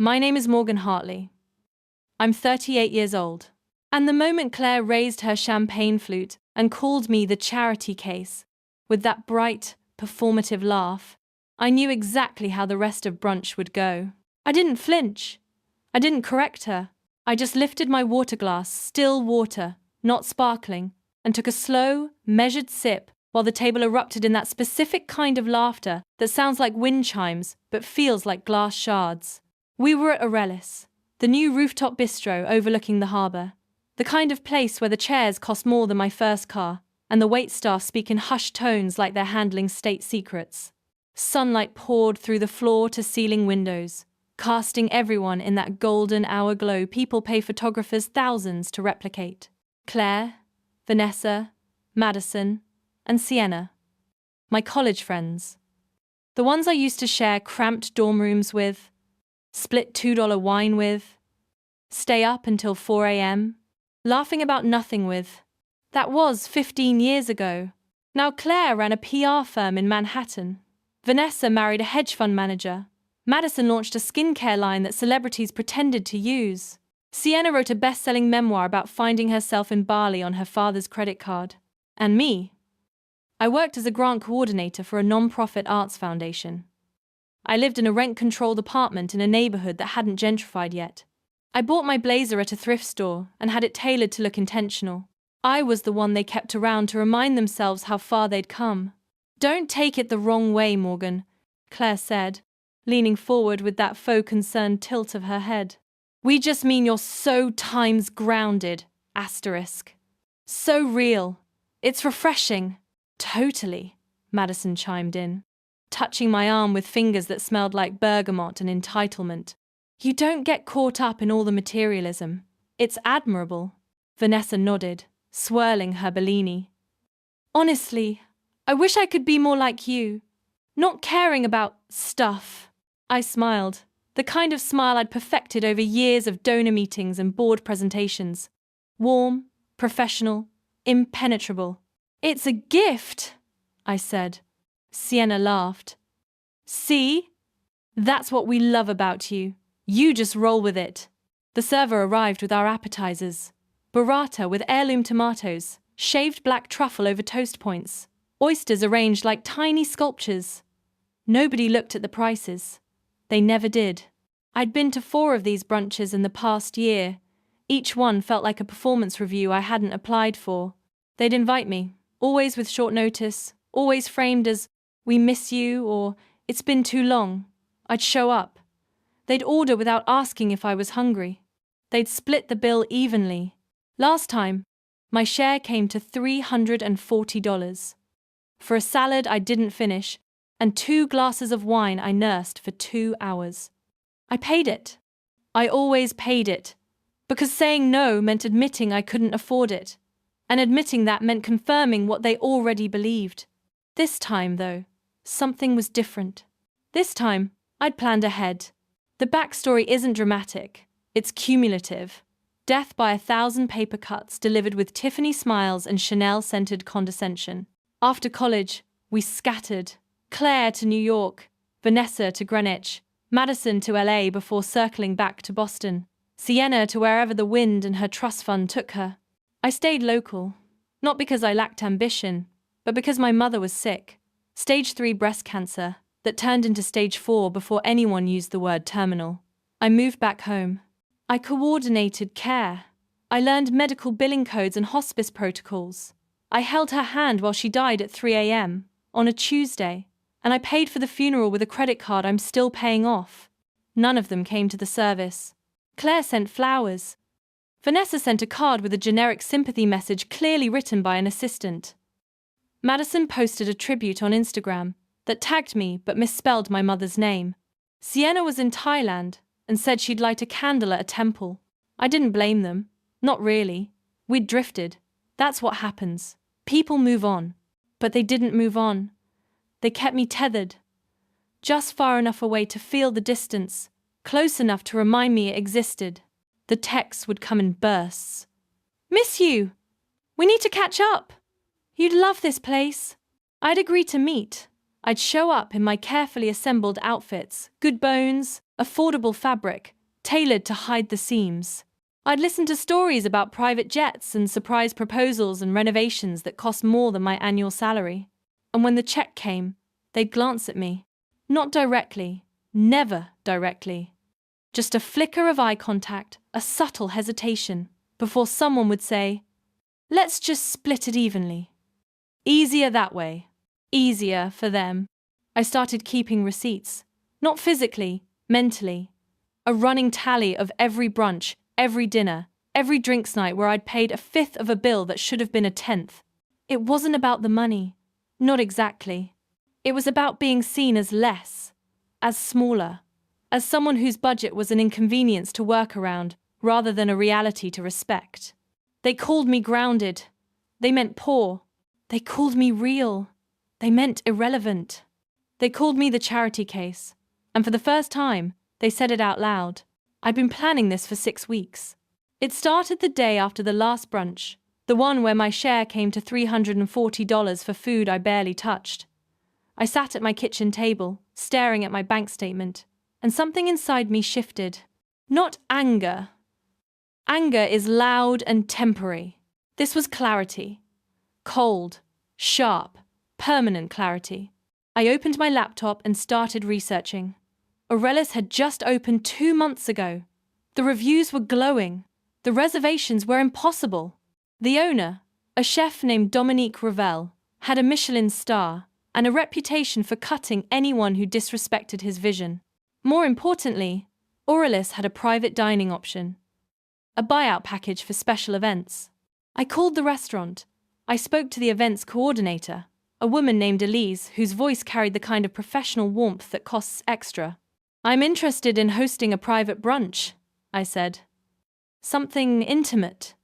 My name is Morgan Hartley. I'm 38 years old. And the moment Claire raised her champagne flute and called me the charity case, with that bright, performative laugh, I knew exactly how the rest of brunch would go. I didn't flinch. I didn't correct her. I just lifted my water glass, still water, not sparkling, and took a slow, measured sip while the table erupted in that specific kind of laughter that sounds like wind chimes but feels like glass shards. We were at Aurelis, the new rooftop bistro overlooking the harbour, the kind of place where the chairs cost more than my first car, and the waitstaff speak in hushed tones like they're handling state secrets. Sunlight poured through the floor-to-ceiling windows, casting everyone in that golden hour glow people pay photographers thousands to replicate. Claire, Vanessa, Madison, and Sienna. My college friends. The ones I used to share cramped dorm rooms with, split $2 wine with, stay up until 4 a.m., laughing about nothing with. That was 15 years ago. Now Claire ran a PR firm in Manhattan. Vanessa married a hedge fund manager. Madison launched a skincare line that celebrities pretended to use. Sienna wrote a best-selling memoir about finding herself in Bali on her father's credit card. And me? I worked as a grant coordinator for a non-profit arts foundation. I lived in a rent-controlled apartment in a neighborhood that hadn't gentrified yet. I bought my blazer at a thrift store and had it tailored to look intentional. I was the one they kept around to remind themselves how far they'd come. "Don't take it the wrong way, Morgan," Claire said, leaning forward with that faux concerned tilt of her head. "We just mean you're so times grounded, asterisk. So real. It's refreshing." "Totally," Madison chimed in, touching my arm with fingers that smelled like bergamot and entitlement. "You don't get caught up in all the materialism. It's admirable." Vanessa nodded, swirling her Bellini. "Honestly, I wish I could be more like you. Not caring about stuff." I smiled, the kind of smile I'd perfected over years of donor meetings and board presentations. Warm, professional, impenetrable. "It's a gift," I said. Sienna laughed. "See? That's what we love about you. You just roll with it." The server arrived with our appetizers. Burrata with heirloom tomatoes, shaved black truffle over toast points, oysters arranged like tiny sculptures. Nobody looked at the prices. They never did. I'd been to 4 of these brunches in the past year. Each one felt like a performance review I hadn't applied for. They'd invite me, always with short notice, always framed as, "We miss you," or "It's been too long." I'd show up. They'd order without asking if I was hungry. They'd split the bill evenly. Last time, my share came to $340. For a salad I didn't finish, and 2 glasses of wine I nursed for 2 hours. I paid it. I always paid it. Because saying no meant admitting I couldn't afford it. And admitting that meant confirming what they already believed. This time, though, something was different. This time, I'd planned ahead. The backstory isn't dramatic. It's cumulative. Death by 1,000 paper cuts delivered with Tiffany smiles and Chanel-scented condescension. After college, we scattered. Claire to New York, Vanessa to Greenwich, Madison to LA before circling back to Boston, Sienna to wherever the wind and her trust fund took her. I stayed local, not because I lacked ambition, but because my mother was sick. Stage 3 breast cancer that turned into stage 4 before anyone used the word terminal. I moved back home. I coordinated care. I learned medical billing codes and hospice protocols. I held her hand while she died at 3 a.m. on a Tuesday, and I paid for the funeral with a credit card I'm still paying off. None of them came to the service. Claire sent flowers. Vanessa sent a card with a generic sympathy message clearly written by an assistant. Madison posted a tribute on Instagram that tagged me but misspelled my mother's name. Sienna was in Thailand and said she'd light a candle at a temple. I didn't blame them. Not really. We'd drifted. That's what happens. People move on. But they didn't move on. They kept me tethered. Just far enough away to feel the distance, close enough to remind me it existed. The texts would come in bursts. "Miss you! We need to catch up! You'd love this place." I'd agree to meet. I'd show up in my carefully assembled outfits, good bones, affordable fabric, tailored to hide the seams. I'd listened to stories about private jets and surprise proposals and renovations that cost more than my annual salary. And when the check came, they'd glance at me. Not directly, never directly. Just a flicker of eye contact, a subtle hesitation, before someone would say, "Let's just split it evenly." Easier that way. Easier for them. I started keeping receipts. Not physically, mentally. A running tally of every brunch, every dinner, every drinks night where I'd paid a fifth of a bill that should have been a tenth. It wasn't about the money. Not exactly. It was about being seen as less, as smaller, as someone whose budget was an inconvenience to work around rather than a reality to respect. They called me grounded. They meant poor. They called me real. They meant irrelevant. They called me the charity case. And for the first time, they said it out loud. I'd been planning this for 6 weeks. It started the day after the last brunch, the one where my share came to $340 for food I barely touched. I sat at my kitchen table, staring at my bank statement, and something inside me shifted. Not anger. Anger is loud and temporary. This was clarity. Cold, sharp, permanent clarity. I opened my laptop and started researching. Aurelius had just opened 2 months ago. The reviews were glowing. The reservations were impossible. The owner, a chef named Dominique Ravel, had a Michelin star and a reputation for cutting anyone who disrespected his vision. More importantly, Aurelius had a private dining option, a buyout package for special events. I called the restaurant. I spoke to the events coordinator, a woman named Elise, whose voice carried the kind of professional warmth that costs extra. "I'm interested in hosting a private brunch," I said. "Something intimate.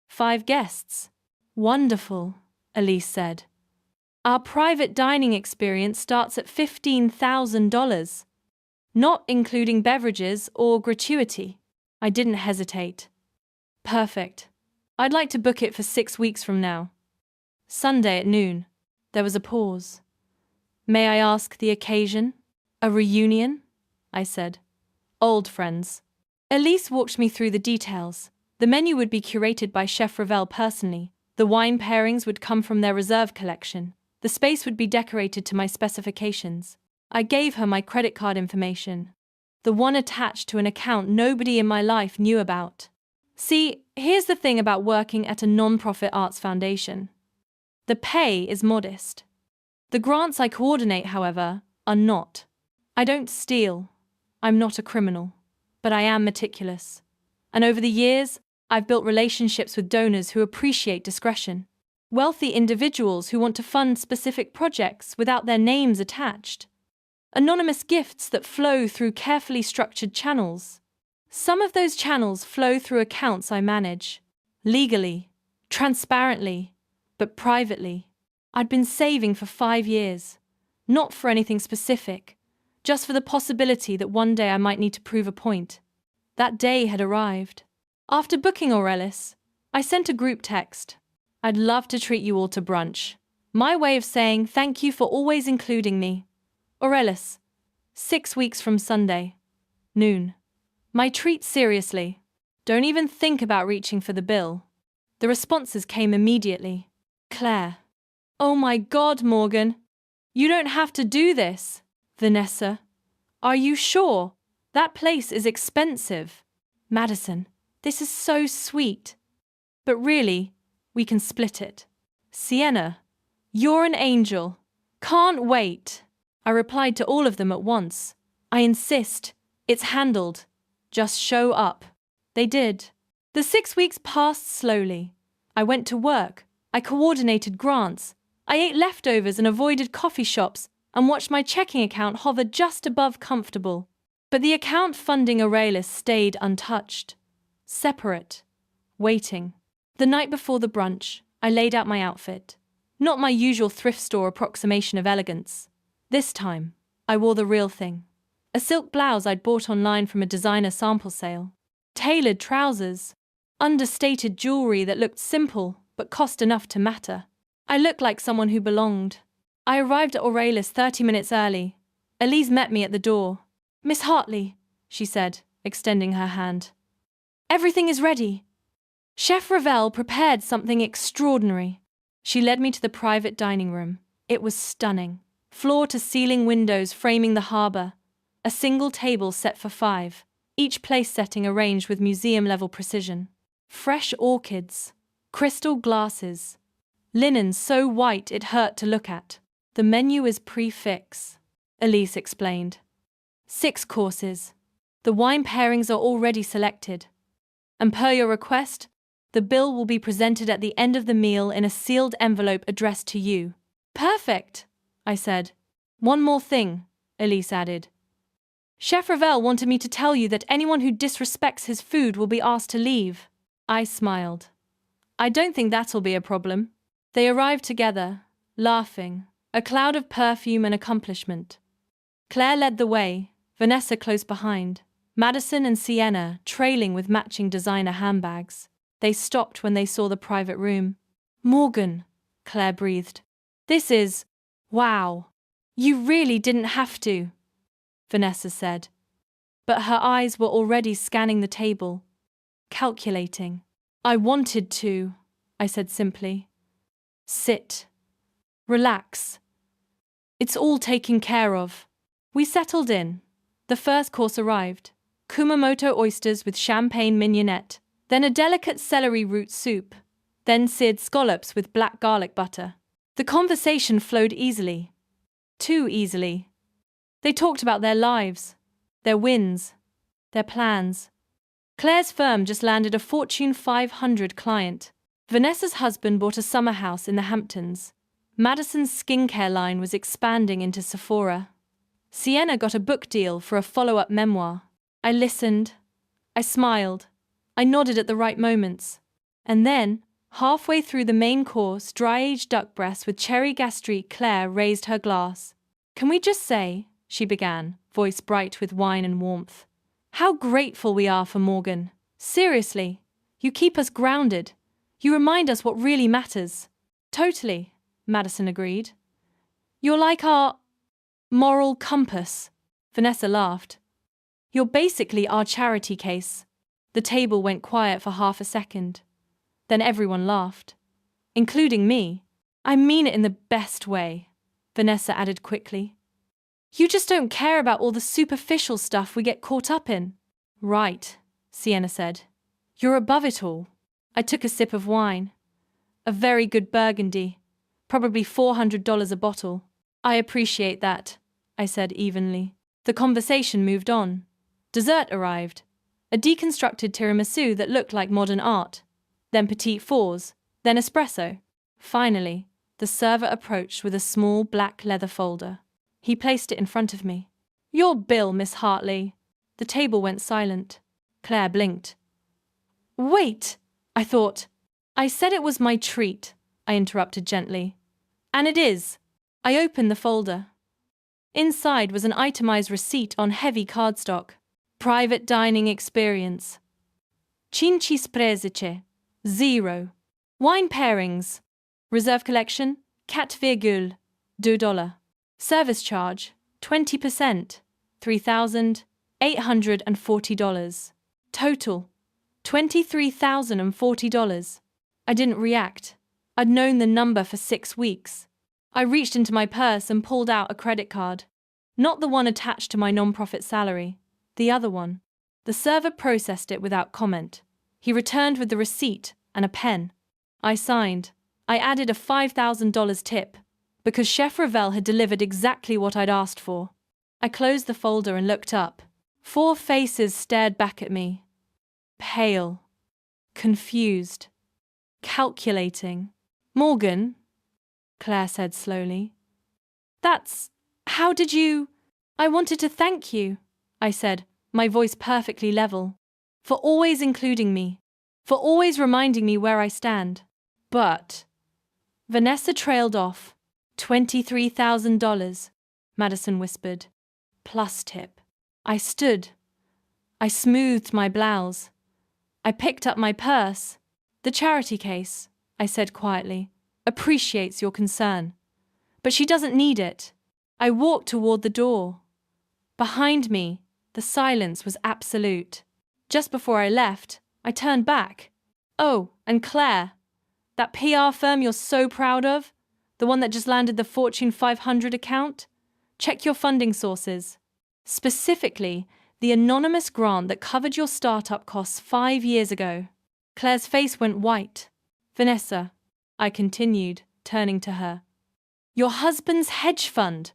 5 guests." "Wonderful," Elise said. "Our private dining experience starts at $15,000, not including beverages or gratuity." I didn't hesitate. "Perfect. I'd like to book it for 6 weeks from now. Sunday at noon." There was a pause. "May I ask the occasion?" "A reunion," I said. "Old friends." Elise walked me through the details. The menu would be curated by Chef Ravel personally. The wine pairings would come from their reserve collection. The space would be decorated to my specifications. I gave her my credit card information, the one attached to an account nobody in my life knew about. See, here's the thing about working at a non-profit arts foundation. The pay is modest. The grants I coordinate, however, are not. I don't steal. I'm not a criminal. But I am meticulous. And over the years, I've built relationships with donors who appreciate discretion. Wealthy individuals who want to fund specific projects without their names attached. Anonymous gifts that flow through carefully structured channels. Some of those channels flow through accounts I manage. Legally, transparently, but privately. I'd been saving for 5 years. Not for anything specific, just for the possibility that one day I might need to prove a point. That day had arrived. After booking Aurelius, I sent a group text. "I'd love to treat you all to brunch." My way of saying thank you for always including me. Aurelius, 6 weeks from Sunday, noon. My treat, seriously. Don't even think about reaching for the bill. The responses came immediately. Claire. "Oh my God, Morgan. You don't have to do this." Vanessa. "Are you sure? That place is expensive." Madison. "This is so sweet. But really, we can split it." Sienna. "You're an angel. Can't wait." I replied to all of them at once. "I insist. It's handled. Just show up." They did. The 6 weeks passed slowly. I went to work. I coordinated grants. I ate leftovers and avoided coffee shops and watched my checking account hover just above comfortable. But the account funding Aurelius stayed untouched. Separate. Waiting. The night before the brunch, I laid out my outfit. Not my usual thrift store approximation of elegance. This time, I wore the real thing. A silk blouse I'd bought online from a designer sample sale. Tailored trousers. Understated jewelry that looked simple but cost enough to matter. I looked like someone who belonged. I arrived at Aurelius 30 minutes early. Elise met me at the door. "Miss Hartley, she said, extending her hand. Everything is ready. Chef Ravel prepared something extraordinary. She led me to the private dining room. It was stunning. Floor-to-ceiling windows framing the harbor. A single table set for 5, each place setting arranged with museum-level precision. Fresh orchids, crystal glasses, linen so white it hurt to look at. The menu is prix-fixe, Elise explained. 6 courses. The wine pairings are already selected. And per your request, the bill will be presented at the end of the meal in a sealed envelope addressed to you. Perfect, I said. One more thing, Elise added. Chef Ravel wanted me to tell you that anyone who disrespects his food will be asked to leave. I smiled. I don't think that'll be a problem. They arrived together, laughing, a cloud of perfume and accomplishment. Claire led the way, Vanessa close behind, Madison and Sienna trailing with matching designer handbags. They stopped when they saw the private room. Morgan, Claire breathed. This is… wow. You really didn't have to, Vanessa said. But her eyes were already scanning the table, calculating. I wanted to, I said simply. Sit. Relax. It's all taken care of. We settled in. The first course arrived. Kumamoto oysters with champagne mignonette, then a delicate celery root soup, then seared scallops with black garlic butter. The conversation flowed easily. Too easily. They talked about their lives, their wins, their plans. Claire's firm just landed a Fortune 500 client. Vanessa's husband bought a summer house in the Hamptons. Madison's skincare line was expanding into Sephora. Sienna got a book deal for a follow-up memoir. I listened. I smiled. I nodded at the right moments. And then, halfway through the main course, dry-aged duck breast with cherry gastrique, Claire raised her glass. Can we just say, she began, voice bright with wine and warmth, how grateful we are for Morgan. Seriously, you keep us grounded. You remind us what really matters. Totally, Madison agreed. You're like our moral compass. Vanessa laughed. You're basically our charity case. The table went quiet for half a second. Then everyone laughed, including me. I mean it in the best way, Vanessa added quickly. You just don't care about all the superficial stuff we get caught up in. Right, Sienna said. You're above it all. I took a sip of wine. A very good Burgundy. Probably $400 a bottle. I appreciate that, I said evenly. The conversation moved on. Dessert arrived. A deconstructed tiramisu that looked like modern art. Then petit fours. Then espresso. Finally, the server approached with a small black leather folder. He placed it in front of me. Your bill, Miss Hartley. The table went silent. Claire blinked. Wait, I thought. I said it was my treat, I interrupted gently. And it is. I opened the folder. Inside was an itemized receipt on heavy cardstock. Private dining experience. Cinci sprezze. 0. Wine pairings. Reserve collection. $4,2. Service charge. 20%. $3,840. Total. $23,040. I didn't react. I'd known the number for 6 weeks. I reached into my purse and pulled out a credit card. Not the one attached to my non-profit salary. The other one. The server processed it without comment. He returned with the receipt and a pen. I signed. I added a $5,000 tip, because Chef Ravel had delivered exactly what I'd asked for. I closed the folder and looked up. 4 faces stared back at me. Pale. Confused. Calculating. Morgan, Claire said slowly. How did you… I wanted to thank you, I said, my voice perfectly level, for always including me, for always reminding me where I stand. But… Vanessa trailed off. $23,000, Madison whispered. Plus tip. I stood. I smoothed my blouse. I picked up my purse. The charity case, I said quietly, appreciates your concern. But she doesn't need it. I walked toward the door. Behind me, The silence was absolute. Just before I left, I turned back. Oh, and Claire, that PR firm you're so proud of? The one that just landed the Fortune 500 account? Check your funding sources. Specifically, the anonymous grant that covered your startup costs 5 years ago. Claire's face went white. Vanessa, I continued, turning to her. Your husband's hedge fund.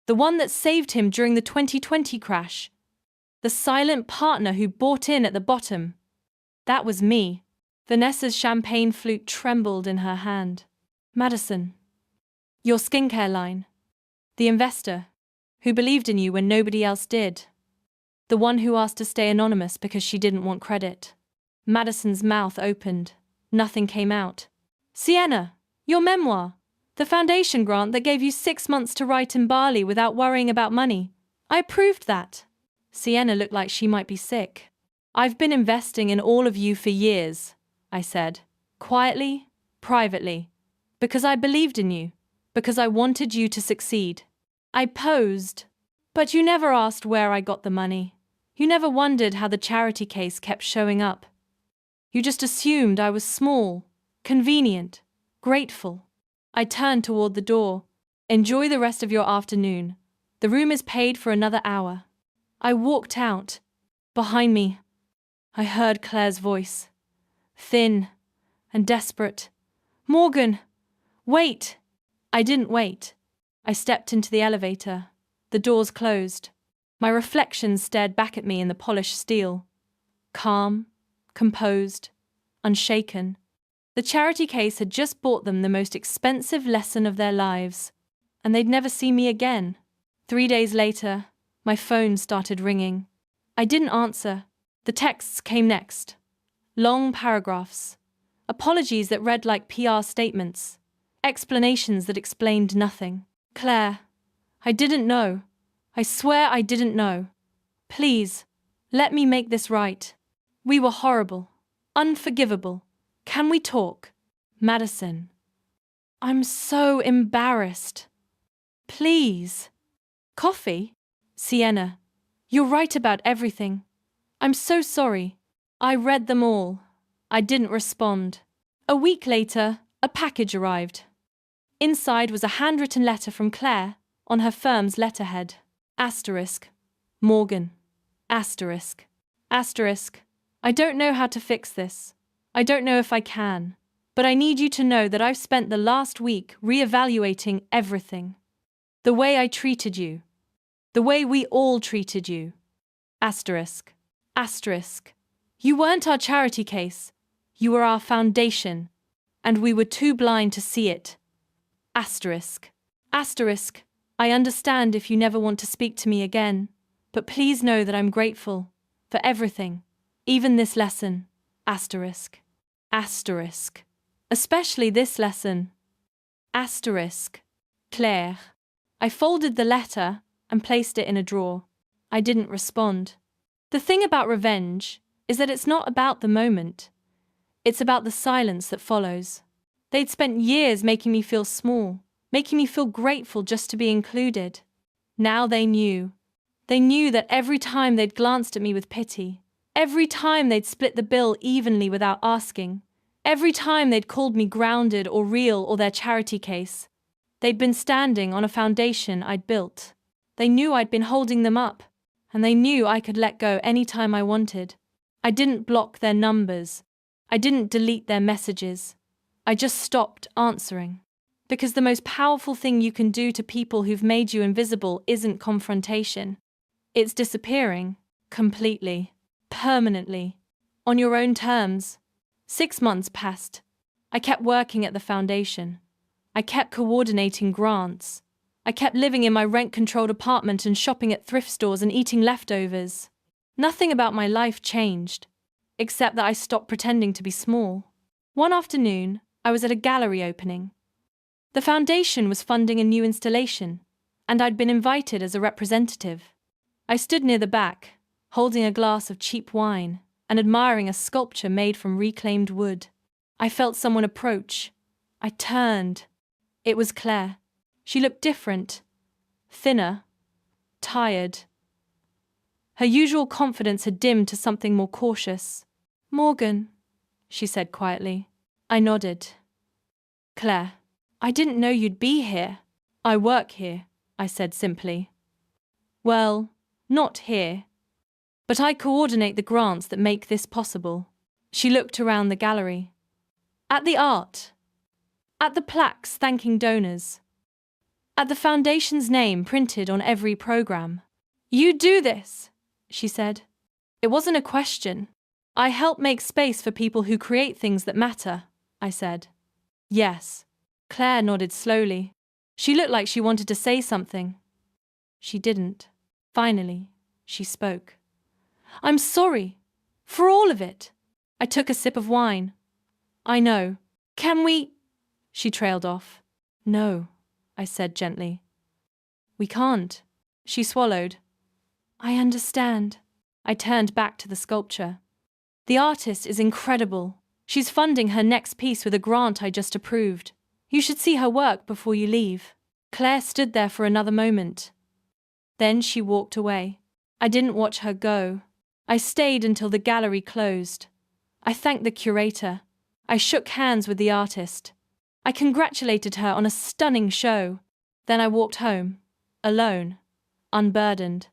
The one that saved him during the 2020 crash. The silent partner who bought in at the bottom. That was me. Vanessa's champagne flute trembled in her hand. Madison. Your skincare line. The investor, who believed in you when nobody else did. The one who asked to stay anonymous because she didn't want credit. Madison's mouth opened. Nothing came out. Sienna, your memoir. The foundation grant that gave you 6 months to write in Bali without worrying about money. I approved that. Sienna looked like she might be sick. I've been investing in all of you for years, I said. Quietly, privately. Because I believed in you. Because I wanted you to succeed. I posed. But you never asked where I got the money. You never wondered how the charity case kept showing up. You just assumed I was small, convenient, grateful. I turned toward the door. Enjoy the rest of your afternoon. The room is paid for another hour. I walked out. Behind me, I heard Claire's voice. Thin and desperate. Morgan, wait! I didn't wait. I stepped into the elevator. The doors closed. My reflection stared back at me in the polished steel. Calm, composed, unshaken. The charity case had just bought them the most expensive lesson of their lives, and they'd never see me again. 3 days later, my phone started ringing. I didn't answer. The texts came next. Long paragraphs. Apologies that read like PR statements. Explanations that explained nothing. Claire, I didn't know. I swear I didn't know. Please, let me make this right. We were horrible. Unforgivable. Can we talk? Madison. I'm so embarrassed. Please. Coffee? Sienna. You're right about everything. I'm so sorry. I read them all. I didn't respond. A week later, a package arrived. Inside was a handwritten letter from Claire on her firm's letterhead. Asterisk. Morgan. Asterisk. Asterisk. I don't know how to fix this. I don't know if I can. But I need you to know that I've spent the last week reevaluating everything. The way I treated you. The way we all treated you. Asterisk. Asterisk. You weren't our charity case. You were our foundation. And we were too blind to see it. Asterisk. Asterisk. I understand if you never want to speak to me again, but please know that I'm grateful for everything, even this lesson. Asterisk. Asterisk. Especially this lesson. Asterisk. Claire. I folded the letter and placed it in a drawer. I didn't respond. The thing about revenge is that it's not about the moment. It's about the silence that follows. They'd spent years making me feel small, making me feel grateful just to be included. Now they knew. They knew that every time they'd glanced at me with pity, every time they'd split the bill evenly without asking, every time they'd called me grounded or real or their charity case, they'd been standing on a foundation I'd built. They knew I'd been holding them up, and they knew I could let go any time I wanted. I didn't block their numbers. I didn't delete their messages. I just stopped answering. Because the most powerful thing you can do to people who've made you invisible isn't confrontation. It's disappearing. Completely. Permanently. On your own terms. 6 months passed. I kept working at the foundation. I kept coordinating grants. I kept living in my rent-controlled apartment and shopping at thrift stores and eating leftovers. Nothing about my life changed, except that I stopped pretending to be small. One afternoon, I was at a gallery opening. The foundation was funding a new installation, and I'd been invited as a representative. I stood near the back, holding a glass of cheap wine and admiring a sculpture made from reclaimed wood. I felt someone approach. I turned. It was Claire. She looked different, thinner, tired. Her usual confidence had dimmed to something more cautious. "Morgan," she said quietly. I nodded. "Claire, I didn't know you'd be here." "I work here," I said simply. "Well, not here. But I coordinate the grants that make this possible." She looked around the gallery. At the art. At the plaques thanking donors. At the foundation's name printed on every program. "You do this," she said. It wasn't a question. "I help make space for people who create things that matter," I said. "Yes." Claire nodded slowly. She looked like she wanted to say something. She didn't. Finally, she spoke. "I'm sorry. For all of it." I took a sip of wine. "I know. Can we—" She trailed off. "No," I said gently. "We can't." She swallowed. "I understand." I turned back to the sculpture. "The artist is incredible. She's funding her next piece with a grant I just approved. You should see her work before you leave." Claire stood there for another moment. Then she walked away. I didn't watch her go. I stayed until the gallery closed. I thanked the curator. I shook hands with the artist. I congratulated her on a stunning show. Then I walked home, alone, unburdened.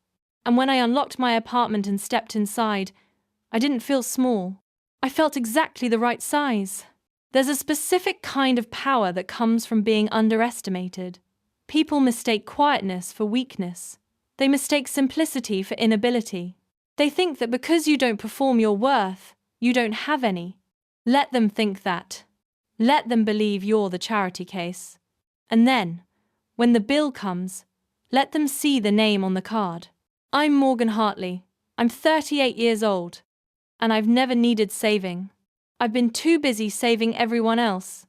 And when I unlocked my apartment and stepped inside, I didn't feel small. I felt exactly the right size. There's a specific kind of power that comes from being underestimated. People mistake quietness for weakness. They mistake simplicity for inability. They think that because you don't perform your worth, you don't have any. Let them think that. Let them believe you're the charity case. And then, when the bill comes, let them see the name on the card. I'm Morgan Hartley. I'm 38 years old. And I've never needed saving. I've been too busy saving everyone else.